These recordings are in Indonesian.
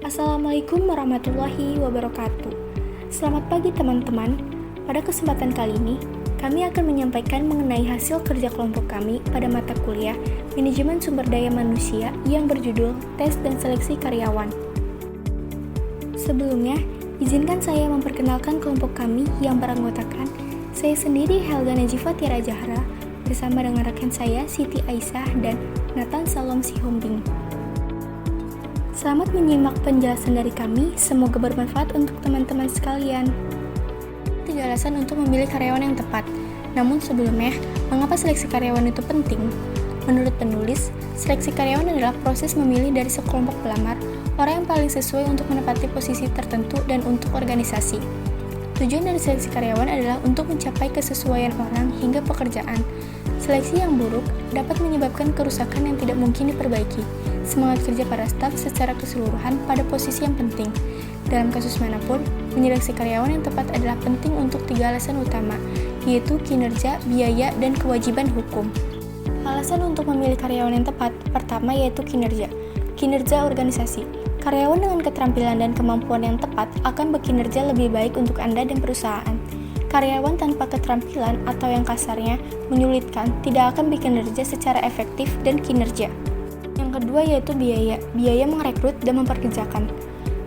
Assalamualaikum warahmatullahi wabarakatuh. Selamat pagi teman-teman. Pada kesempatan kali ini, kami akan menyampaikan mengenai hasil kerja kelompok kami pada mata kuliah Manajemen Sumber Daya Manusia yang berjudul Tes dan Seleksi Karyawan. Sebelumnya, izinkan saya memperkenalkan kelompok kami yang beranggotakan saya sendiri Helga Najifa Tiara Jahra bersama dengan rekan saya Siti Aisyah dan Nathan Salom Sihombing. Selamat menyimak penjelasan dari kami, semoga bermanfaat untuk teman-teman sekalian. 3 alasan untuk memilih karyawan yang tepat. Namun sebelumnya, mengapa seleksi karyawan itu penting? Menurut penulis, seleksi karyawan adalah proses memilih dari sekelompok pelamar, orang yang paling sesuai untuk menempati posisi tertentu dan untuk organisasi. Tujuan dari seleksi karyawan adalah untuk mencapai kesesuaian orang hingga pekerjaan. Seleksi yang buruk dapat menyebabkan kerusakan yang tidak mungkin diperbaiki. Semangat kerja para staf secara keseluruhan pada posisi yang penting. Dalam kasus manapun, menyeleksi karyawan yang tepat adalah penting untuk 3 alasan utama, yaitu kinerja, biaya, dan kewajiban hukum. Alasan untuk memilih karyawan yang tepat, pertama yaitu kinerja. Kinerja organisasi. Karyawan dengan keterampilan dan kemampuan yang tepat akan bekinerja lebih baik untuk Anda dan perusahaan. Karyawan tanpa keterampilan atau yang kasarnya menyulitkan tidak akan bekinerja secara efektif dan kinerja. Yang kedua yaitu biaya. Biaya merekrut dan memperkerjakan.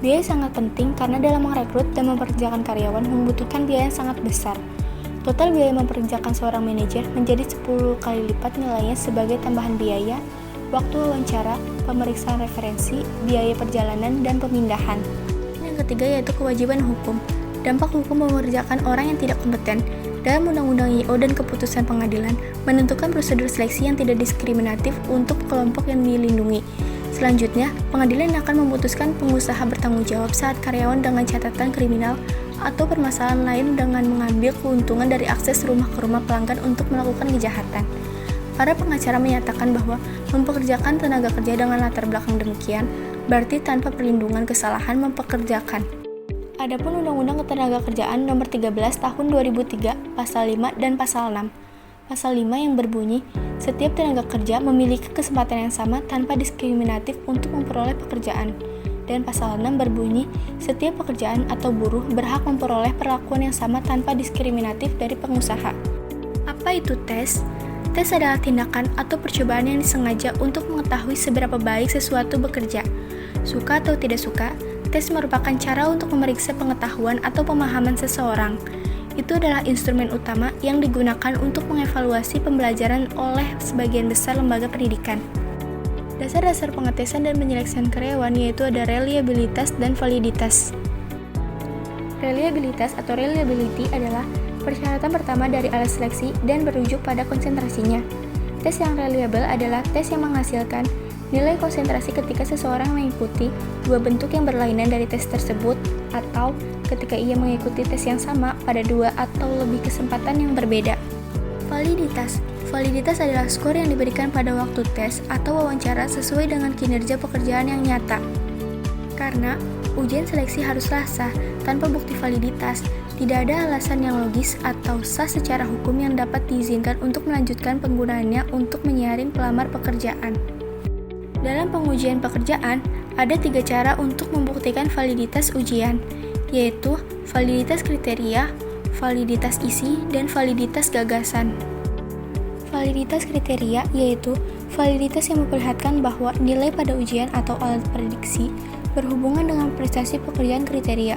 Biaya sangat penting karena dalam merekrut dan memperkerjakan karyawan membutuhkan biaya yang sangat besar. Total biaya memperkerjakan seorang manajer menjadi 10 kali lipat nilainya sebagai tambahan biaya, waktu wawancara, pemeriksaan referensi, biaya perjalanan, dan pemindahan. Yang ketiga yaitu kewajiban hukum. Dampak hukum mengerjakan orang yang tidak kompeten. Dalam Undang-Undang I.O. dan keputusan pengadilan, menentukan prosedur seleksi yang tidak diskriminatif untuk kelompok yang dilindungi. Selanjutnya, pengadilan akan memutuskan pengusaha bertanggung jawab saat karyawan dengan catatan kriminal atau permasalahan lain dengan mengambil keuntungan dari akses rumah ke rumah pelanggan untuk melakukan kejahatan. Para pengacara menyatakan bahwa mempekerjakan tenaga kerja dengan latar belakang demikian berarti tanpa perlindungan kesalahan mempekerjakan. Adapun Undang-Undang Ketenagakerjaan Nomor 13 Tahun 2003, Pasal 5 dan Pasal 6. Pasal 5 yang berbunyi, setiap tenaga kerja memiliki kesempatan yang sama tanpa diskriminatif untuk memperoleh pekerjaan. Dan Pasal 6 berbunyi, setiap pekerjaan atau buruh berhak memperoleh perlakuan yang sama tanpa diskriminatif dari pengusaha. Apa itu tes? Tes adalah tindakan atau percobaan yang disengaja untuk mengetahui seberapa baik sesuatu bekerja. Suka atau tidak suka, tes merupakan cara untuk memeriksa pengetahuan atau pemahaman seseorang. Itu adalah instrumen utama yang digunakan untuk mengevaluasi pembelajaran oleh sebagian besar lembaga pendidikan. Dasar-dasar pengetesan dan penyeleksian karyawan yaitu ada reliabilitas dan validitas. Reliabilitas atau reliability adalah persyaratan pertama dari alat seleksi dan berujuk pada konsentrasinya. Tes yang reliable adalah tes yang menghasilkan nilai konsentrasi ketika seseorang mengikuti 2 bentuk yang berlainan dari tes tersebut atau ketika ia mengikuti tes yang sama pada 2 atau lebih kesempatan yang berbeda. Validitas. Validitas adalah skor yang diberikan pada waktu tes atau wawancara sesuai dengan kinerja pekerjaan yang nyata. Karena ujian seleksi haruslah sah, tanpa bukti validitas, tidak ada alasan yang logis atau sah secara hukum yang dapat diizinkan untuk melanjutkan penggunaannya untuk menyaring pelamar pekerjaan. Dalam pengujian pekerjaan, ada 3 cara untuk membuktikan validitas ujian, yaitu validitas kriteria, validitas isi, dan validitas gagasan. Validitas kriteria yaitu validitas yang memperlihatkan bahwa nilai pada ujian atau alat prediksi berhubungan dengan prestasi pekerjaan kriteria,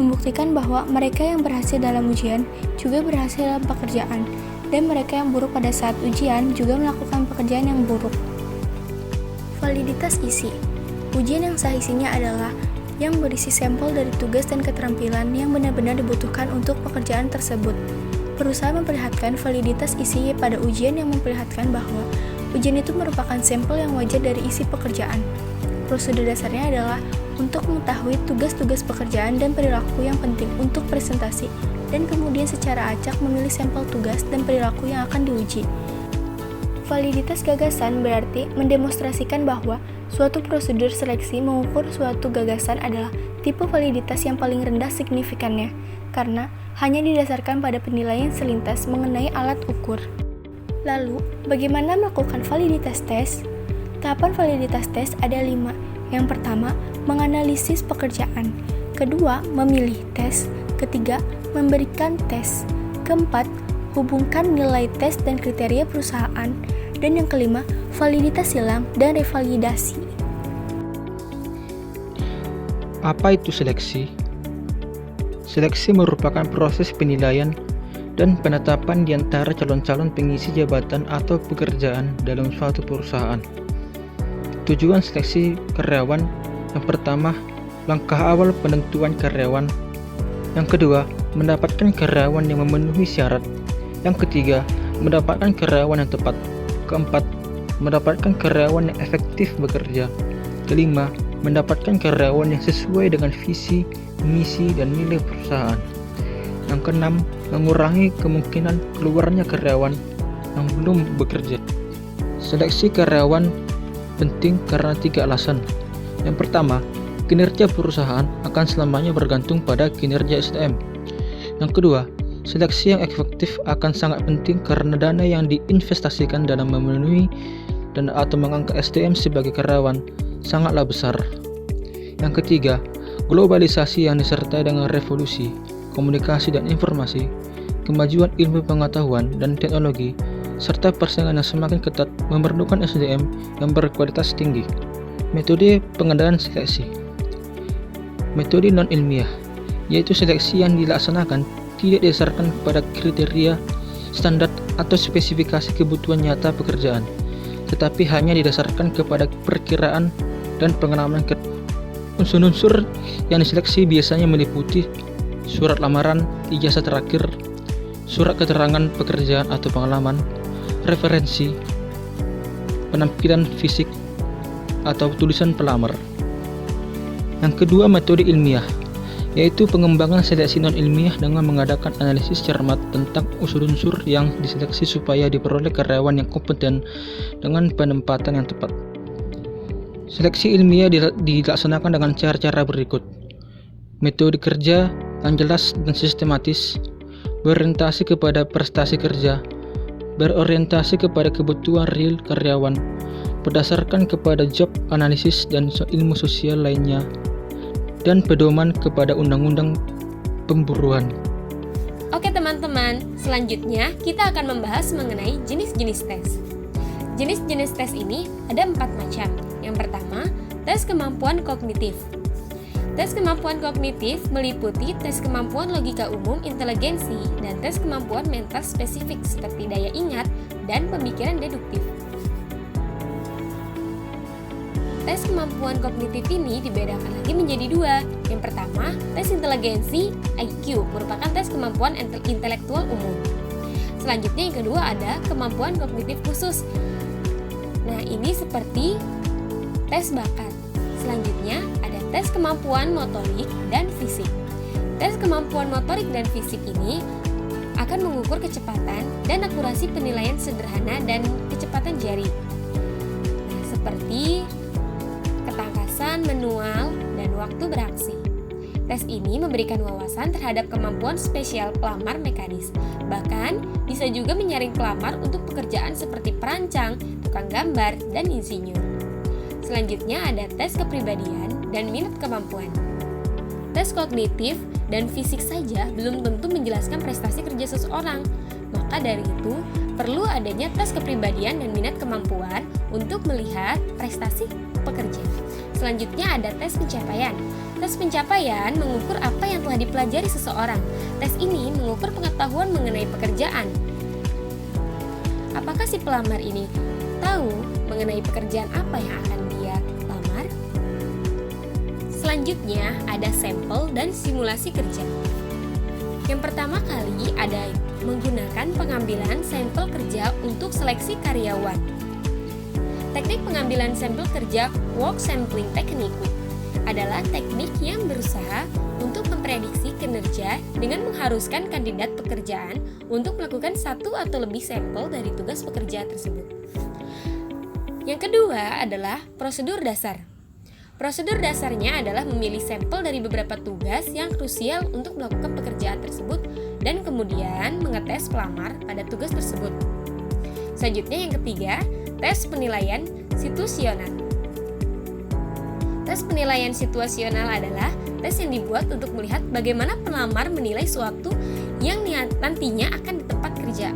membuktikan bahwa mereka yang berhasil dalam ujian juga berhasil dalam pekerjaan, dan mereka yang buruk pada saat ujian juga melakukan pekerjaan yang buruk. Validitas isi. Ujian yang sah isinya adalah yang berisi sampel dari tugas dan keterampilan yang benar-benar dibutuhkan untuk pekerjaan tersebut. Perusahaan memperlihatkan validitas isi pada ujian yang memperlihatkan bahwa ujian itu merupakan sampel yang wajar dari isi pekerjaan. Prosedur dasarnya adalah untuk mengetahui tugas-tugas pekerjaan dan perilaku yang penting untuk presentasi dan kemudian secara acak memilih sampel tugas dan perilaku yang akan diuji. Validitas gagasan berarti mendemonstrasikan bahwa suatu prosedur seleksi mengukur suatu gagasan adalah tipe validitas yang paling rendah signifikannya, karena hanya didasarkan pada penilaian selintas mengenai alat ukur. Lalu, bagaimana melakukan validitas tes? Tahapan validitas tes ada 5, Yang pertama, menganalisis pekerjaan. Kedua, memilih tes. Ketiga, memberikan tes. Keempat, hubungkan nilai tes dan kriteria perusahaan. Dan yang kelima, validitas silang dan revalidasi. Apa itu seleksi? Seleksi merupakan proses penilaian dan penetapan di antara calon-calon pengisi jabatan atau pekerjaan dalam suatu perusahaan. Tujuan seleksi karyawan: yang pertama, langkah awal penentuan karyawan. Yang kedua, mendapatkan karyawan yang memenuhi syarat. Yang ketiga, mendapatkan karyawan yang tepat. Keempat, mendapatkan karyawan yang efektif bekerja. Kelima, mendapatkan karyawan yang sesuai dengan visi, misi, dan nilai perusahaan. Yang keenam, mengurangi kemungkinan keluarnya karyawan yang belum bekerja. Seleksi karyawan penting karena 3 alasan. Yang pertama, kinerja perusahaan akan selamanya bergantung pada kinerja SDM. Yang kedua, seleksi yang efektif akan sangat penting karena dana yang diinvestasikan dalam memenuhi dan atau mengangkat SDM sebagai karyawan sangatlah besar. Yang ketiga, globalisasi yang disertai dengan revolusi komunikasi dan informasi, kemajuan ilmu pengetahuan dan teknologi, serta persaingan yang semakin ketat memerlukan SDM yang berkualitas tinggi. Metode pengendalian seleksi. Metode non-ilmiah, yaitu seleksi yang dilaksanakan tidak didasarkan pada kriteria, standar, atau spesifikasi kebutuhan nyata pekerjaan, tetapi hanya didasarkan kepada perkiraan dan pengalaman. Unsur-unsur yang diseleksi biasanya meliputi surat lamaran, ijazah terakhir, surat keterangan pekerjaan atau pengalaman, referensi, penampilan fisik, atau tulisan pelamar. Yang kedua, metode ilmiah, yaitu pengembangan seleksi non-ilmiah dengan mengadakan analisis cermat tentang unsur-unsur yang diseleksi supaya diperoleh karyawan yang kompeten dengan penempatan yang tepat. Seleksi ilmiah dilaksanakan dengan cara-cara berikut. Metode kerja yang jelas dan sistematis, berorientasi kepada prestasi kerja, berorientasi kepada kebutuhan real karyawan, berdasarkan kepada job analisis dan ilmu sosial lainnya, dan pedoman kepada undang-undang pemburuan. Oke teman-teman, selanjutnya kita akan membahas mengenai jenis-jenis tes. Jenis-jenis tes ini ada 4 macam. Yang pertama, tes kemampuan kognitif. Tes kemampuan kognitif meliputi tes kemampuan logika umum, inteligensi, dan tes kemampuan mental spesifik seperti daya ingat dan pemikiran deduktif. Tes kemampuan kognitif ini dibedakan lagi menjadi 2. Yang pertama, tes inteligensi IQ merupakan tes kemampuan intelektual umum. Selanjutnya yang kedua ada kemampuan kognitif khusus. Nah, ini seperti tes bakat. Selanjutnya ada tes kemampuan motorik dan fisik. Tes kemampuan motorik dan fisik ini akan mengukur kecepatan dan akurasi penilaian sederhana dan kecepatan jari. Nah, seperti ketangkasan manual dan waktu beraksi. Tes ini memberikan wawasan terhadap kemampuan spesial pelamar mekanis. Bahkan bisa juga menyaring pelamar untuk pekerjaan seperti perancang, tukang gambar, dan insinyur. Selanjutnya ada tes kepribadian dan minat kemampuan. Tes kognitif dan fisik saja belum tentu menjelaskan prestasi kerja seseorang. Maka dari itu, perlu adanya tes kepribadian dan minat kemampuan untuk melihat prestasi pekerja. Selanjutnya ada tes pencapaian. Tes pencapaian mengukur apa yang telah dipelajari seseorang. Tes ini mengukur pengetahuan mengenai pekerjaan. Apakah si pelamar ini tahu mengenai pekerjaan apa yang akan dia lamar? Selanjutnya ada sampel dan simulasi kerja. Yang pertama kali ada menggunakan pengambilan sampel kerja untuk seleksi karyawan. Teknik pengambilan sampel kerja work sampling technique adalah teknik yang berusaha untuk memprediksi kinerja dengan mengharuskan kandidat pekerjaan untuk melakukan 1 atau lebih sampel dari tugas pekerjaan tersebut. Yang kedua adalah prosedur dasar. Prosedur dasarnya adalah memilih sampel dari beberapa tugas yang krusial untuk melakukan pekerjaan tersebut dan kemudian mengetes pelamar pada tugas tersebut. Selanjutnya yang ketiga, tes penilaian situasional. Tes penilaian situasional adalah tes yang dibuat untuk melihat bagaimana pelamar menilai suatu yang nantinya akan di tempat kerja.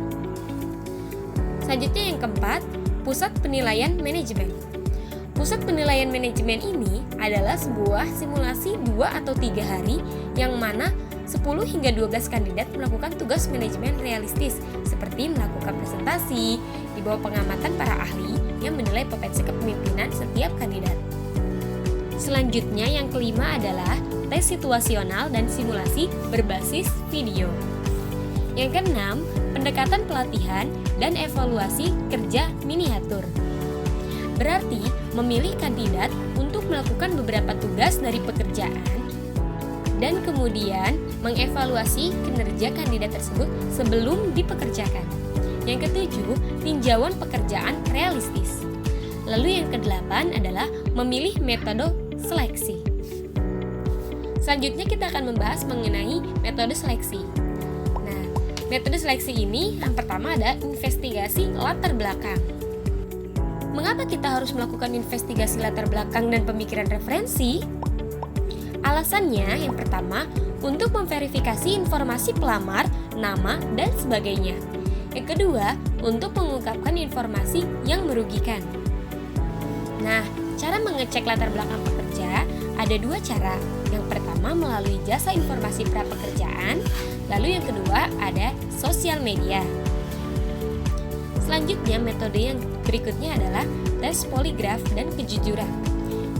Selanjutnya yang keempat, pusat penilaian manajemen. Pusat penilaian manajemen ini adalah sebuah simulasi 2 atau 3 hari yang mana 10 hingga 12 kandidat melakukan tugas manajemen realistis seperti melakukan presentasi di bawah pengamatan para ahli yang menilai potensi kepemimpinan setiap kandidat. Selanjutnya yang kelima adalah tes situasional dan simulasi berbasis video. Yang keenam, pendekatan pelatihan dan evaluasi kerja miniatur. Berarti memilih kandidat untuk melakukan beberapa tugas dari pekerjaan dan kemudian mengevaluasi kinerja kandidat tersebut sebelum dipekerjakan. Yang ketujuh, tinjauan pekerjaan realistis. Lalu yang kedelapan adalah memilih metode seleksi. Selanjutnya kita akan membahas mengenai metode seleksi. Nah, metode seleksi ini yang pertama ada investigasi latar belakang. Mengapa kita harus melakukan investigasi latar belakang dan pemikiran referensi? Alasannya yang pertama, untuk memverifikasi informasi pelamar, nama, dan sebagainya. Yang kedua, untuk mengungkapkan informasi yang merugikan. Nah, cara mengecek latar belakang pekerja ada 2 cara. Yang pertama melalui jasa informasi prapekerjaan, lalu yang kedua ada sosial media. Selanjutnya metode yang berikutnya adalah tes poligraf dan kejujuran.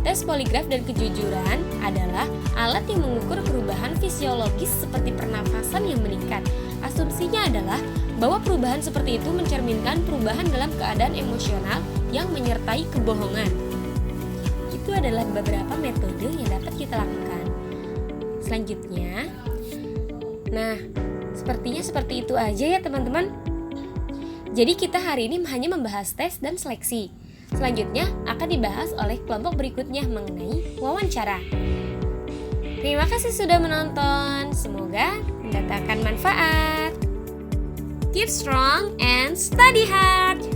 Tes poligraf dan kejujuran adalah alat yang mengukur perubahan fisiologis seperti pernafasan yang meningkat. Asumsinya adalah bahwa perubahan seperti itu mencerminkan perubahan dalam keadaan emosional yang menyertai kebohongan. Itu adalah beberapa metode yang dapat kita lakukan. Selanjutnya, nah, sepertinya seperti itu aja ya teman-teman. Jadi kita hari ini hanya membahas tes dan seleksi. Selanjutnya akan dibahas oleh kelompok berikutnya mengenai wawancara. Terima kasih sudah menonton. Semoga mendatangkan manfaat. Keep strong and study hard.